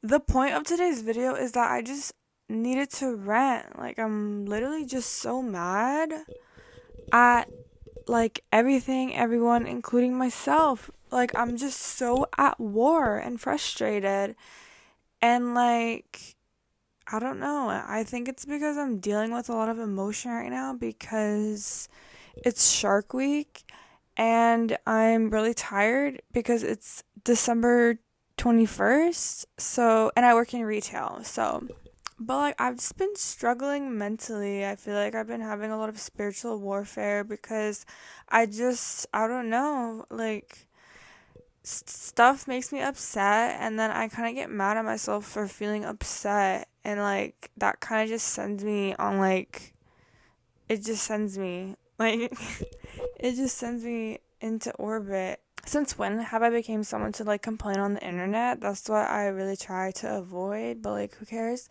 the point of today's video is that I just needed to rant. Like, I'm literally just so mad at, like, everything, everyone, including myself. Like, I'm just so at war and frustrated. And, like, I don't know. I think it's because I'm dealing with a lot of emotion right now because it's Shark Week and I'm really tired because it's December 21st. So, and I work in retail. So, but like I've just been struggling mentally. I feel like I've been having a lot of spiritual warfare because I don't know, like stuff makes me upset and then I kind of get mad at myself for feeling upset and like that kind of just sends me on like it just sends me like it just sends me into orbit. Since when have I become someone to like complain on the internet? That's what I really try to avoid, but like who cares?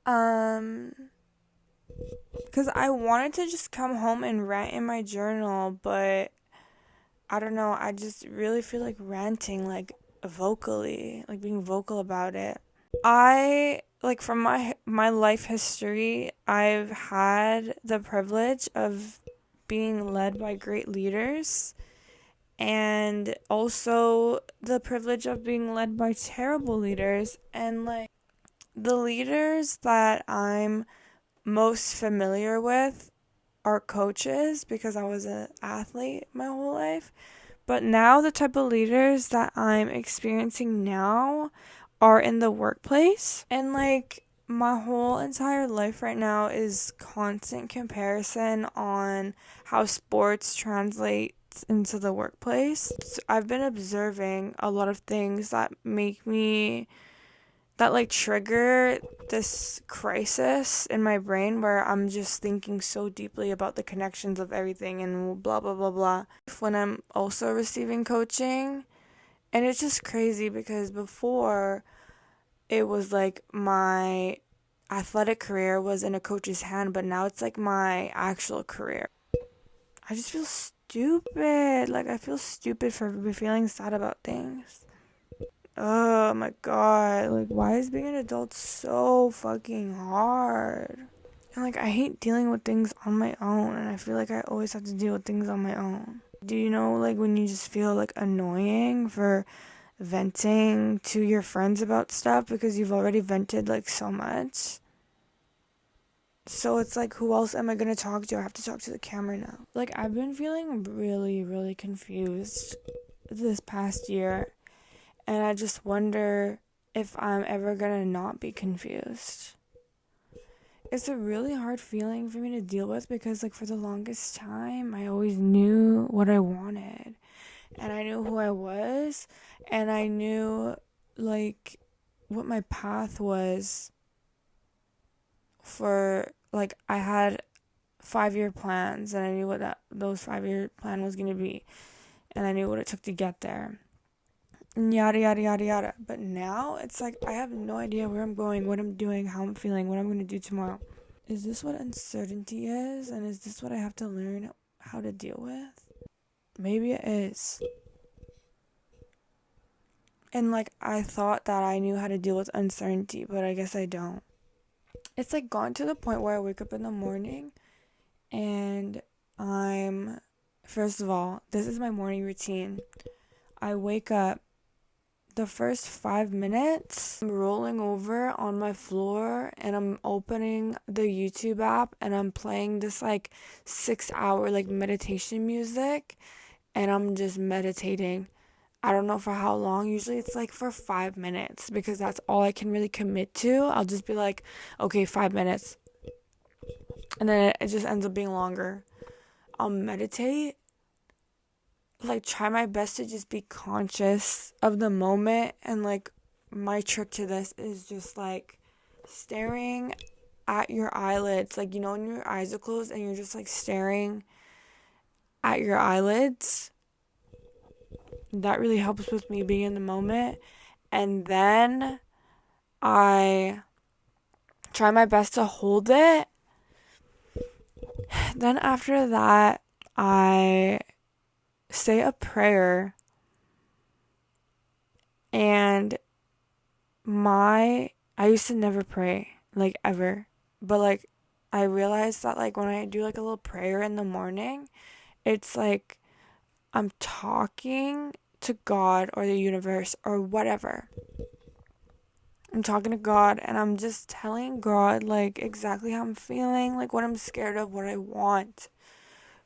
Um cuz I wanted to just come home and rant in my journal, but I don't know, I just really feel like ranting like vocally, like being vocal about it. I like from my life history, I've had the privilege of being led by great leaders and also the privilege of being led by terrible leaders, and like the leaders that I'm most familiar with are coaches because I was an athlete my whole life. But now the type of leaders that I'm experiencing now are in the workplace. And like my whole entire life right now is constant comparison on how sports translates into the workplace. So I've been observing a lot of things that make me that like trigger this crisis in my brain where I'm just thinking so deeply about the connections of everything and blah blah blah blah. When I'm also receiving coaching, and it's just crazy because before it was like my athletic career was in a coach's hand, but now it's like my actual career. I just feel stupid. Like I feel stupid for feeling sad about things. Oh my god, like why is being an adult so fucking hard? And like I hate dealing with things on my own, and I feel like I always have to deal with things on my own. Do you know like when you just feel like annoying for venting to your friends about stuff because you've already vented like so much? So it's like who else am I gonna talk to? I have to talk to the camera now. Like I've been feeling really, really confused this past year. And I just wonder if I'm ever gonna not be confused. It's a really hard feeling for me to deal with because, like, for the longest time, I always knew what I wanted. And I knew who I was. And I knew, like, what my path was for, like, I had 5-year plans. And I knew what those 5-year plan was gonna be. And I knew what it took to get there. Yada yada yada yada. But now it's like I have no idea where I'm going, what I'm doing, how I'm feeling, what I'm gonna do tomorrow. Is this what uncertainty is? And is this what I have to learn how to deal with? Maybe it is. And like I thought that I knew how to deal with uncertainty, but I guess I don't. It's like gone to the point where I wake up in the morning and first of all, this is my morning routine. I wake up. The first 5 minutes, I'm rolling over on my floor and I'm opening the YouTube app and I'm playing this like 6-hour like meditation music and I'm just meditating. I don't know for how long. Usually it's like for 5 minutes because that's all I can really commit to. I'll just be like, okay, 5 minutes. And then it just ends up being longer. I'll meditate, like try my best to just be conscious of the moment, and like my trick to this is just like staring at your eyelids, like you know when your eyes are closed and you're just like staring at your eyelids. That really helps with me being in the moment. And then I try my best to hold it. Then after that I say a prayer and I used to never pray, like ever. But like I realized that like when I do like a little prayer in the morning, it's like I'm talking to God or the universe or whatever. I'm talking to God and I'm just telling God like exactly how I'm feeling, like what I'm scared of, what I want.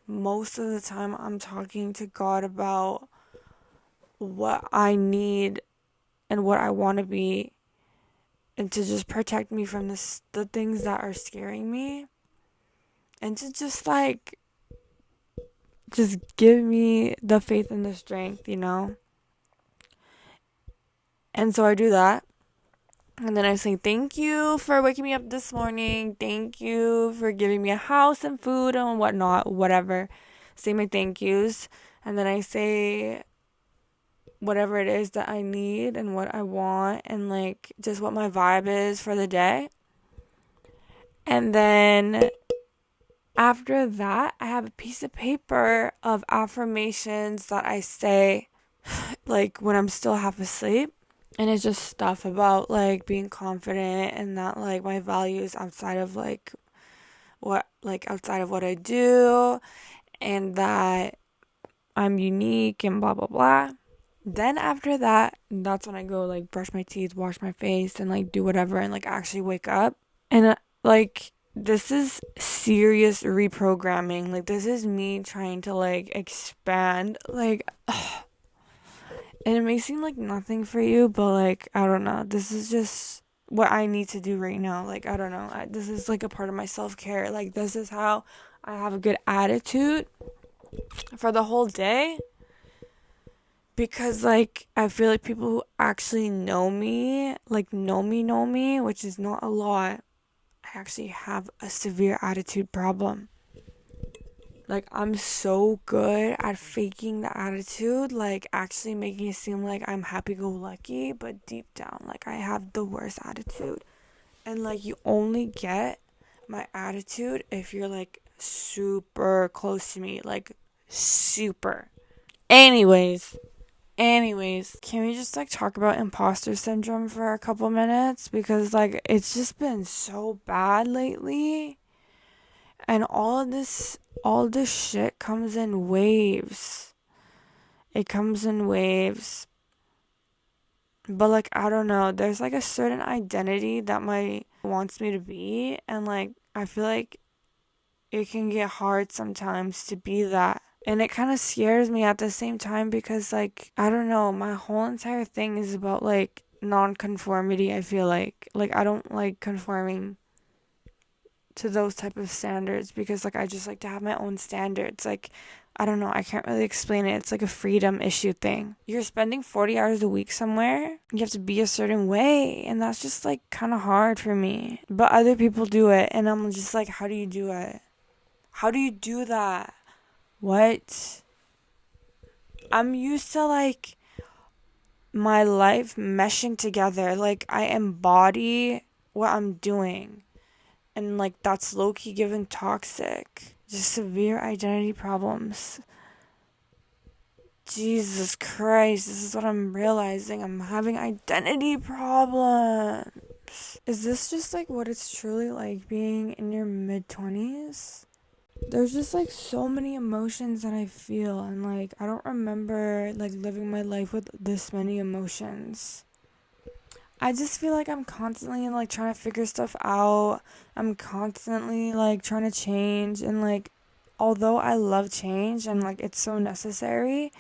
Most of the time I'm talking to God about what I need and what I want to be, and to just protect me from the things that are scaring me, and to just like just give me the faith and the strength, you know? And so I do that. And then I say, thank you for waking me up this morning. Thank you for giving me a house and food and whatnot, whatever. Say my thank yous. And then I say whatever it is that I need and what I want and like just what my vibe is for the day. And then after that, I have a piece of paper of affirmations that I say like when I'm still half asleep. And it's just stuff about like being confident and that like my values outside of outside of what I do, and that I'm unique and blah blah blah. Then after that, that's when I go like brush my teeth, wash my face, and like do whatever and like actually wake up. And like this is serious reprogramming. Like this is me trying to like expand like and it may seem like nothing for you, but like I don't know. This is just what I need to do right now. Like I don't know. This is like a part of my self-care. Like this is how I have a good attitude for the whole day. Because like I feel like people who actually know me, like know me, which is not a lot, I actually have a severe attitude problem. Like I'm so good at faking the attitude, like actually making it seem like I'm happy-go-lucky, but deep down like I have the worst attitude. And like you only get my attitude if you're like super close to me, like super. Anyways, can we just like talk about imposter syndrome for a couple minutes? Because like it's just been so bad lately. And all this shit comes in waves. It comes in waves. But like I don't know, there's like a certain identity that my wants me to be, and like I feel like it can get hard sometimes to be that. And it kind of scares me at the same time because like I don't know, my whole entire thing is about like non-conformity. I feel like I don't like conforming to those type of standards because like I just like to have my own standards. Like I don't know, I can't really explain it. It's like a freedom issue thing. You're spending 40 hours a week somewhere. You have to be a certain way, and that's just like kind of hard for me. But other people do it, and I'm just like, how do you do it? How do you do that? What? I'm used to like my life meshing together. Like I embody what I'm doing. And like that's low-key given toxic. Just severe identity problems. Jesus Christ, this is what I'm realizing. I'm having identity problems. Is this just like what it's truly like being in your mid-20s? There's just like so many emotions that I feel, and like I don't remember like living my life with this many emotions. I just feel like I'm constantly like trying to figure stuff out. I'm constantly like trying to change, and like although I love change and like it's so necessary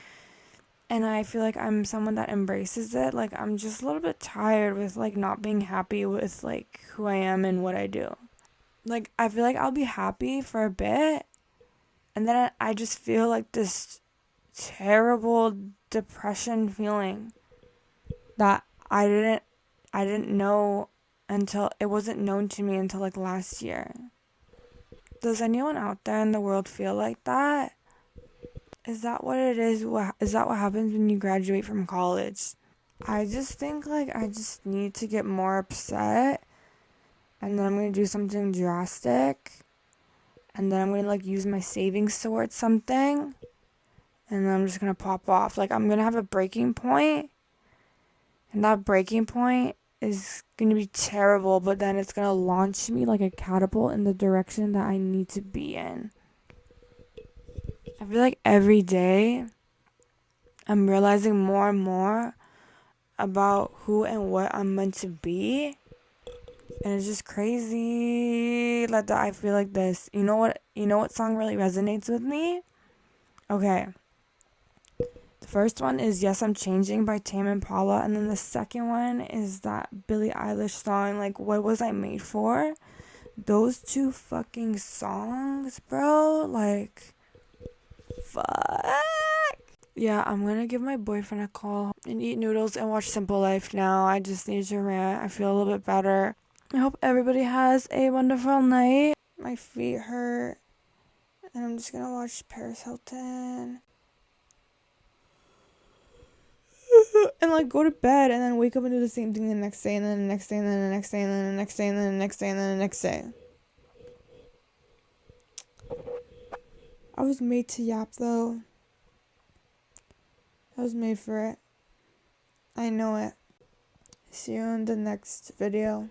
and I feel like I'm someone that embraces it, like I'm just a little bit tired with like not being happy with like who I am and what I do. Like I feel like I'll be happy for a bit, and then I just feel like this terrible depression feeling that I didn't know until it wasn't known to me until like last year. Does anyone out there in the world feel like that? Is that what it is? Is that what happens when you graduate from college? I just think like I just need to get more upset, and then I'm going to do something drastic, and then I'm going to like use my savings towards something, and then I'm just going to pop off. Like I'm going to have a breaking point, and that breaking point is gonna be terrible, but then it's gonna launch me like a catapult in the direction that I need to be in. I feel like every day I'm realizing more and more about who and what I'm meant to be. And it's just crazy that I feel like this. You know what song really resonates with me? Okay. The first one is Yes, I'm Changing by Tame Impala. And then the second one is that Billie Eilish song, like, What Was I Made For? Those two fucking songs, bro. Like, fuck. Yeah, I'm gonna give my boyfriend a call and eat noodles and watch Simple Life now. I just need to rant. I feel a little bit better. I hope everybody has a wonderful night. My feet hurt. And I'm just gonna watch Paris Hilton. And like go to bed and then wake up and do the same thing the next day and then the next day and then the next day and then the next day and then the next day and then the next day. I was made to yap though. I was made for it. I know it. See you in the next video.